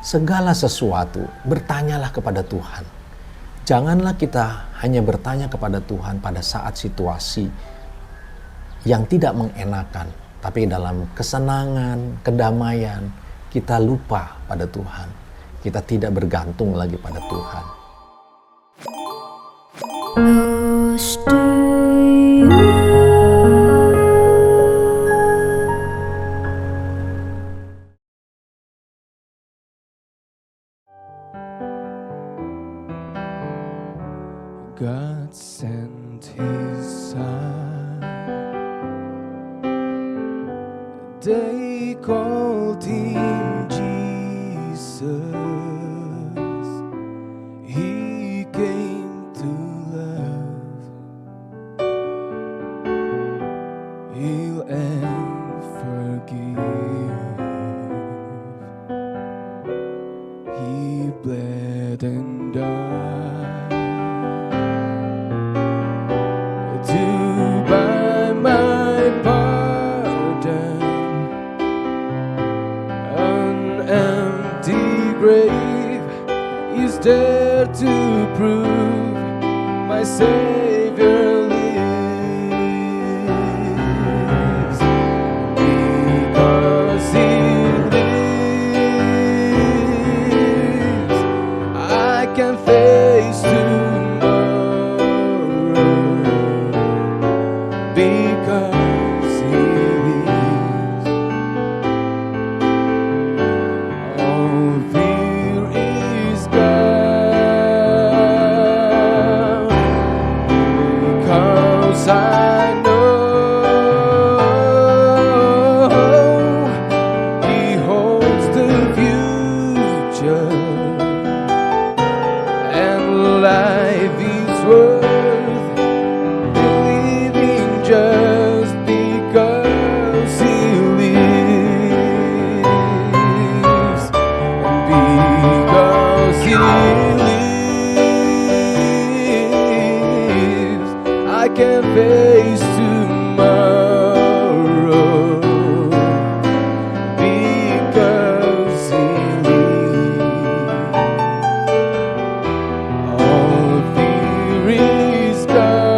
segala sesuatu bertanyalah kepada Tuhan. Janganlah kita hanya bertanya kepada Tuhan pada saat situasi yang tidak mengenakan, tapi dalam kesenangan, kedamaian, kita lupa pada Tuhan. Kita tidak bergantung lagi pada Tuhan. God sent His Son. They called Him Jesus. He came to love, heal and forgive. He bled and died to buy my pardon. An empty grave is there to prove my Savior lives. Because He lives, I can face tomorrow. Because He lives, all fear is gone. Because I know He holds the future, and life is worth living just because He lives. And because He lives, I can face tomorrow. Because He lives, all fear is gone.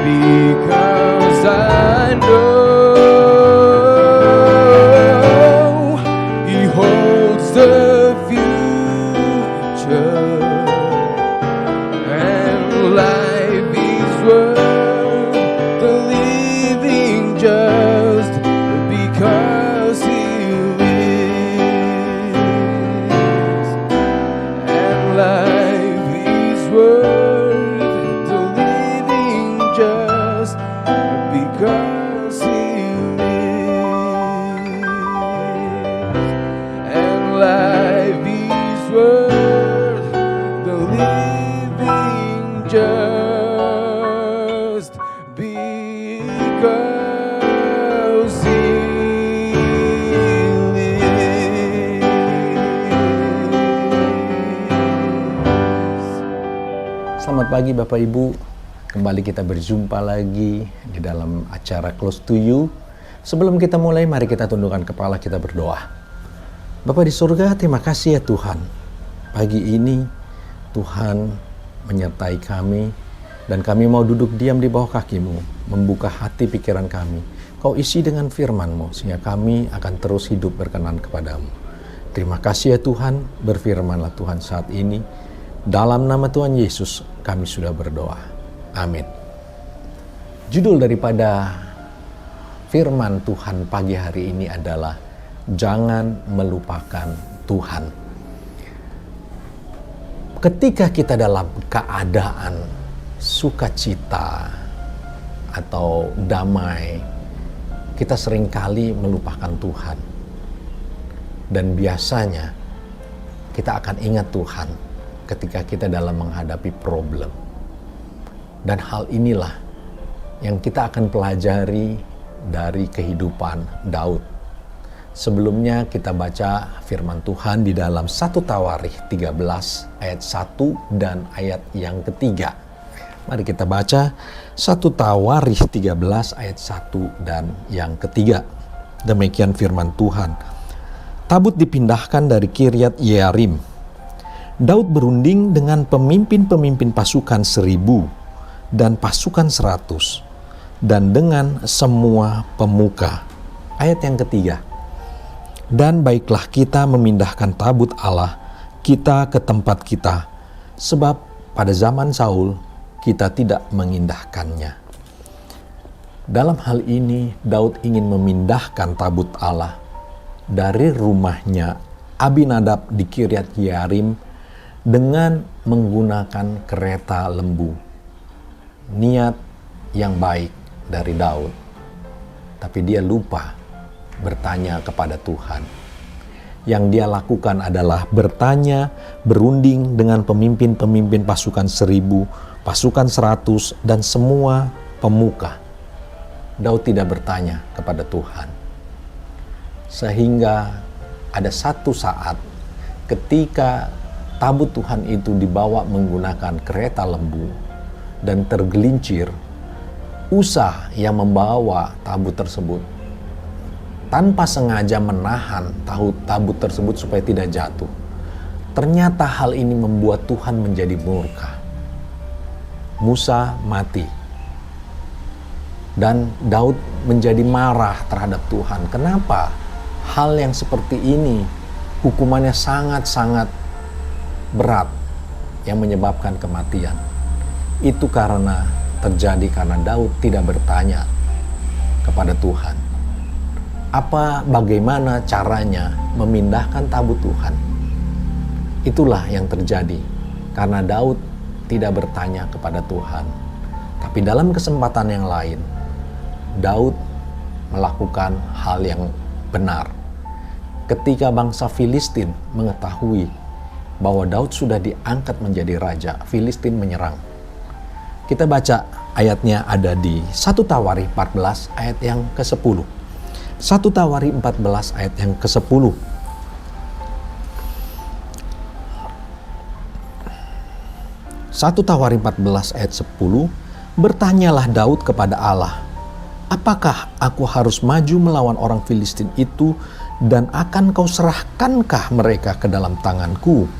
Because I know He holds the future, and life is worth the living just because He lives. And life is worth the living just because He lives. And life is worth the living just because He lives. Selamat pagi Bapak Ibu, kembali kita berjumpa lagi di dalam acara Close to You. Sebelum kita mulai, mari kita tundukkan kepala, kita berdoa. Bapa di surga, terima kasih ya Tuhan. Pagi ini Tuhan menyertai kami, dan kami mau duduk diam di bawah kaki-Mu, membuka hati pikiran kami. Kau isi dengan firman-Mu, sehingga kami akan terus hidup berkenan kepadamu. Terima kasih ya Tuhan, berfirmanlah Tuhan saat ini. Dalam nama Tuhan Yesus kami sudah berdoa. Amin. Judul daripada firman Tuhan pagi hari ini adalah jangan melupakan Tuhan. Ketika kita dalam keadaan sukacita atau damai, kita seringkali melupakan Tuhan. Dan biasanya kita akan ingat Tuhan ketika kita dalam menghadapi problem. Dan hal inilah yang kita akan pelajari dari kehidupan Daud. Sebelumnya kita baca firman Tuhan di dalam 1 Tawarikh 13 ayat 1 dan ayat yang ketiga. Mari kita baca 1 Tawarikh 13 ayat 1 dan yang ketiga. Demikian firman Tuhan. tabut dipindahkan dari Kiryat Yearim. Daud berunding dengan pemimpin-pemimpin pasukan 1.000 dan pasukan 100 dan dengan semua pemuka. Ayat yang ketiga. Dan baiklah kita memindahkan tabut Allah kita ke tempat kita, sebab pada zaman Saul kita tidak mengindahkannya. Dalam hal ini Daud ingin memindahkan tabut Allah dari rumahnya Abinadab di Kiryat Yearim dengan menggunakan kereta lembu. Niat yang baik dari Daud, tapi dia lupa bertanya kepada Tuhan. Yang dia lakukan adalah bertanya, berunding dengan pemimpin-pemimpin pasukan 1.000, pasukan 100, dan semua pemuka. Daud tidak bertanya kepada Tuhan. Sehingga ada satu saat ketika tabut Tuhan itu dibawa menggunakan kereta lembu dan tergelincir, Usa yang membawa tabut tersebut tanpa sengaja menahan tabut tersebut supaya tidak jatuh. Ternyata hal ini membuat Tuhan menjadi murka. Musa mati. Dan Daud menjadi marah terhadap Tuhan. Kenapa hal yang seperti ini hukumannya sangat-sangat berat yang menyebabkan kematian? Itu terjadi karena Daud tidak bertanya kepada Tuhan. Bagaimana caranya memindahkan tabut Tuhan? Itulah yang terjadi karena Daud tidak bertanya kepada Tuhan. Tapi dalam kesempatan yang lain, Daud melakukan hal yang benar. Ketika bangsa Filistin mengetahui bahwa Daud sudah diangkat menjadi raja, Filistin menyerang. Kita baca ayatnya ada di 1 Tawarikh 14 ayat yang ke-10. 1 Tawarikh 14 ayat yang ke-10. 1 Tawarikh 14 ayat 10. Bertanyalah Daud kepada Allah, apakah aku harus maju melawan orang Filistin itu dan akan kau serahkankah mereka ke dalam tanganku?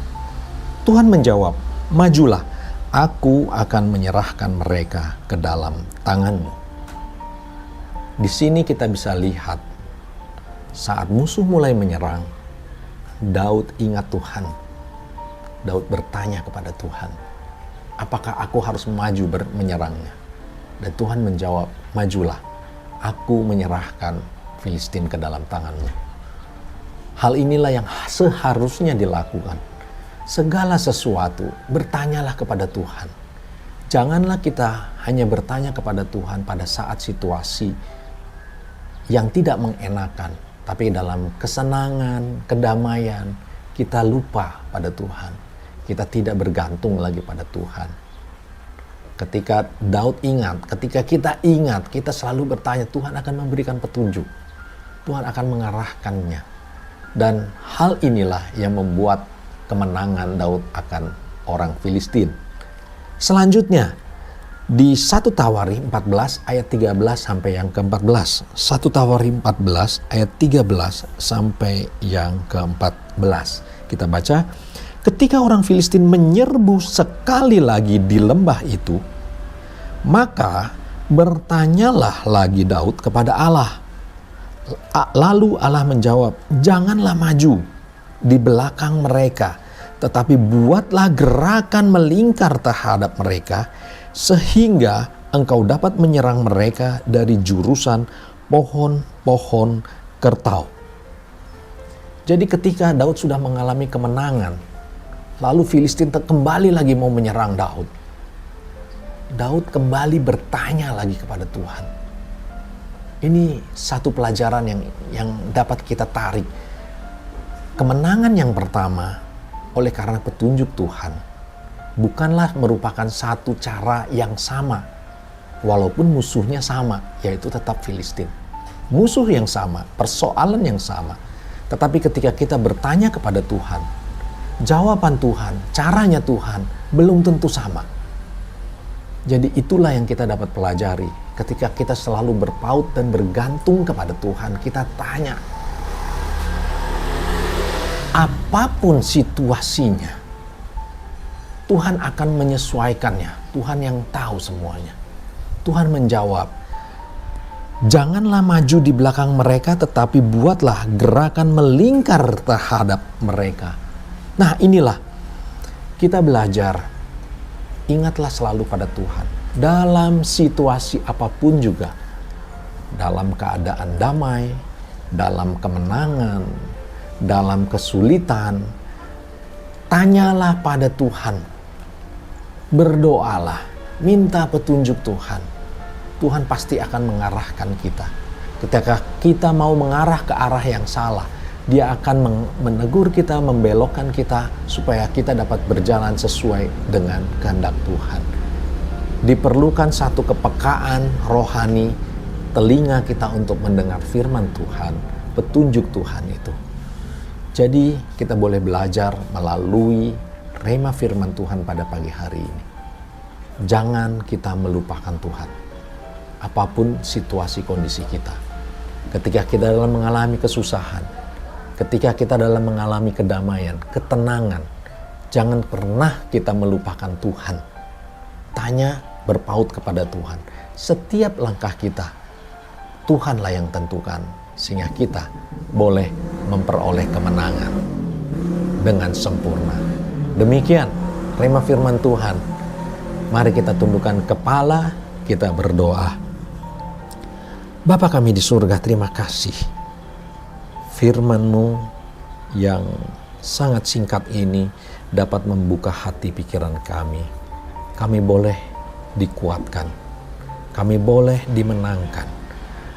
Tuhan menjawab, majulah, aku akan menyerahkan mereka ke dalam tanganmu. Di sini kita bisa lihat saat musuh mulai menyerang, Daud ingat Tuhan. Daud bertanya kepada Tuhan, apakah aku harus maju menyerangnya? Dan Tuhan menjawab, majulah, aku menyerahkan Filistin ke dalam tanganmu. Hal inilah yang seharusnya dilakukan. Segala sesuatu, bertanyalah kepada Tuhan. Janganlah kita hanya bertanya kepada Tuhan pada saat situasi yang tidak mengenakan, tapi dalam kesenangan, kedamaian, kita lupa pada Tuhan. Kita tidak bergantung lagi pada Tuhan. Ketika Daud ingat, ketika kita ingat, kita selalu bertanya, Tuhan akan memberikan petunjuk. Tuhan akan mengarahkannya. Dan hal inilah yang membuat kemenangan Daud akan orang Filistin. Selanjutnya, di 1 Tawarikh 14 ayat 13 sampai yang ke-14. 1 Tawarikh 14 ayat 13 sampai yang ke-14. Kita baca, ketika orang Filistin menyerbu sekali lagi di lembah itu, maka bertanyalah lagi Daud kepada Allah. Lalu Allah menjawab, janganlah maju di belakang mereka, tetapi buatlah gerakan melingkar terhadap mereka, sehingga engkau dapat menyerang mereka dari jurusan pohon-pohon kertau. Jadi ketika Daud sudah mengalami kemenangan, lalu Filistin kembali lagi mau menyerang Daud. Daud kembali bertanya lagi kepada Tuhan. Ini satu pelajaran yang dapat kita tarik. Kemenangan yang pertama oleh karena petunjuk Tuhan bukanlah merupakan satu cara yang sama, walaupun musuhnya sama, yaitu tetap Filistin. Musuh yang sama, persoalan yang sama, tetapi ketika kita bertanya kepada Tuhan, jawaban Tuhan, caranya Tuhan belum tentu sama. Jadi itulah yang kita dapat pelajari ketika kita selalu berpaut dan bergantung kepada Tuhan. Kita tanya, apapun situasinya, Tuhan akan menyesuaikannya. Tuhan yang tahu semuanya. Tuhan menjawab, janganlah maju di belakang mereka, tetapi buatlah gerakan melingkar terhadap mereka. Nah, inilah kita belajar. Ingatlah selalu pada Tuhan. Dalam situasi apapun juga. Dalam keadaan damai, dalam kemenangan, dalam kesulitan, tanyalah pada Tuhan. Berdoalah, minta petunjuk Tuhan. Tuhan pasti akan mengarahkan kita. Ketika kita mau mengarah ke arah yang salah, Dia akan menegur kita, membelokkan kita, supaya kita dapat berjalan sesuai dengan kehendak Tuhan. Diperlukan satu kepekaan rohani, telinga kita untuk mendengar firman Tuhan, petunjuk Tuhan itu. Jadi kita boleh belajar melalui rema firman Tuhan pada pagi hari ini. Jangan kita melupakan Tuhan. Apapun situasi kondisi kita. Ketika kita dalam mengalami kesusahan, ketika kita dalam mengalami kedamaian, ketenangan, jangan pernah kita melupakan Tuhan. Tanya, berpaut kepada Tuhan. Setiap langkah kita, Tuhanlah yang tentukan, sehingga kita boleh memperoleh kemenangan dengan sempurna. Demikian rema firman Tuhan. Mari kita tundukkan kepala, kita berdoa. Bapa kami di surga, terima kasih. Firman-Mu yang sangat singkat ini dapat membuka hati pikiran kami. Kami boleh dikuatkan. Kami boleh dimenangkan.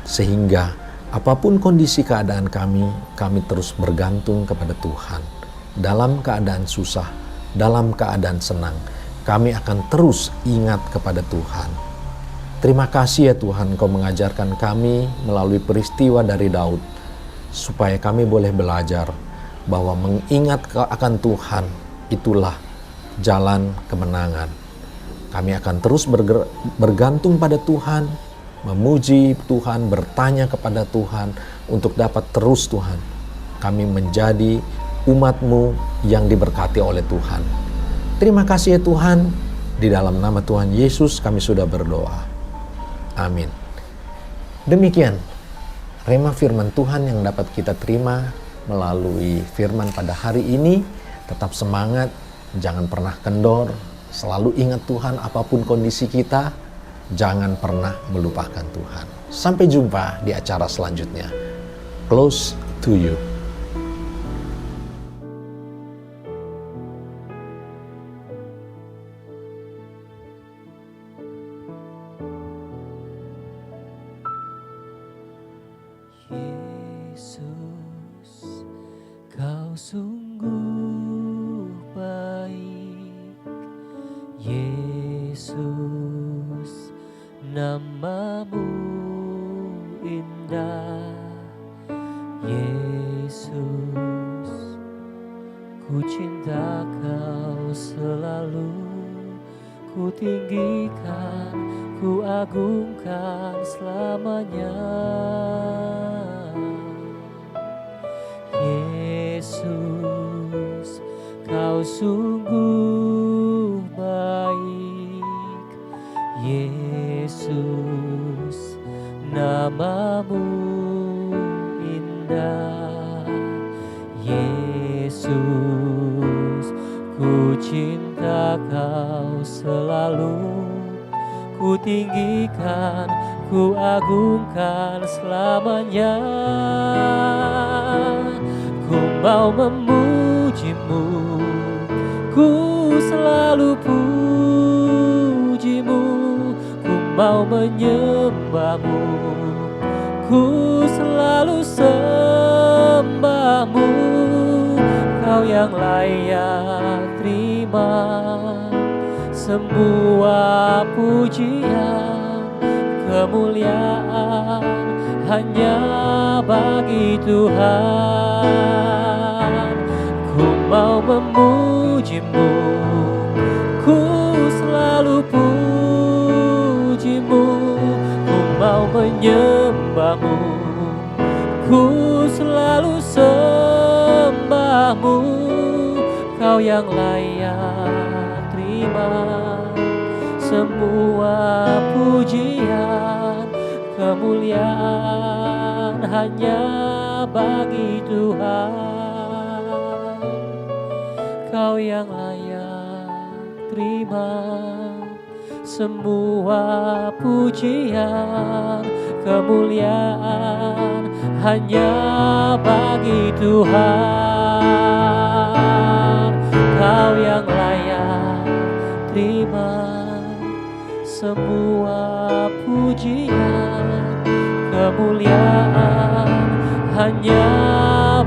Sehingga apapun kondisi keadaan kami terus bergantung kepada Tuhan. Dalam keadaan susah, dalam keadaan senang, kami akan terus ingat kepada Tuhan. Terima kasih ya Tuhan, Kau mengajarkan kami melalui peristiwa dari Daud, supaya kami boleh belajar bahwa mengingat akan Tuhan itulah jalan kemenangan. Kami akan terus bergantung pada Tuhan, memuji Tuhan, bertanya kepada Tuhan untuk dapat terus Tuhan. Kami menjadi umat-Mu yang diberkati oleh Tuhan. Terima kasih ya Tuhan, di dalam nama Tuhan Yesus kami sudah berdoa. Amin. Demikian rema firman Tuhan yang dapat kita terima melalui firman pada hari ini. Tetap semangat, jangan pernah kendor, selalu ingat Tuhan apapun kondisi kita, jangan pernah melupakan Tuhan. Sampai jumpa di acara selanjutnya. Close to you. Yesus, Kau sungguh baik. Yesus, nama-Mu indah. Yesus, ku cinta Kau selalu. Ku tinggikan, ku agungkan selamanya. Yesus, Kau sungguh baik. Yesus, nama-Mu indah. Yesus, ku cinta Kau selalu. Ku tinggikan, ku agungkan selamanya. Ku mau memuji-Mu, ku selalu puji-Mu. Ku mau menyembah-Mu, ku selalu sembah-Mu. Kau yang layak terima semua pujian, kemuliaan hanya bagi Tuhan. Ku mau memuji-Mu, ku selalu puji-Mu. Ku mau menyembah-Mu, ku selalu sembah-Mu. Kau yang layak terima semua pujian, kemuliaan hanya bagi Tuhan. Kau yang layak terima semua pujian, kemuliaan hanya bagi Tuhan. Kau yang layak terima semua pujian, kemuliaan hanya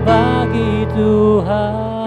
bagi Tuhan.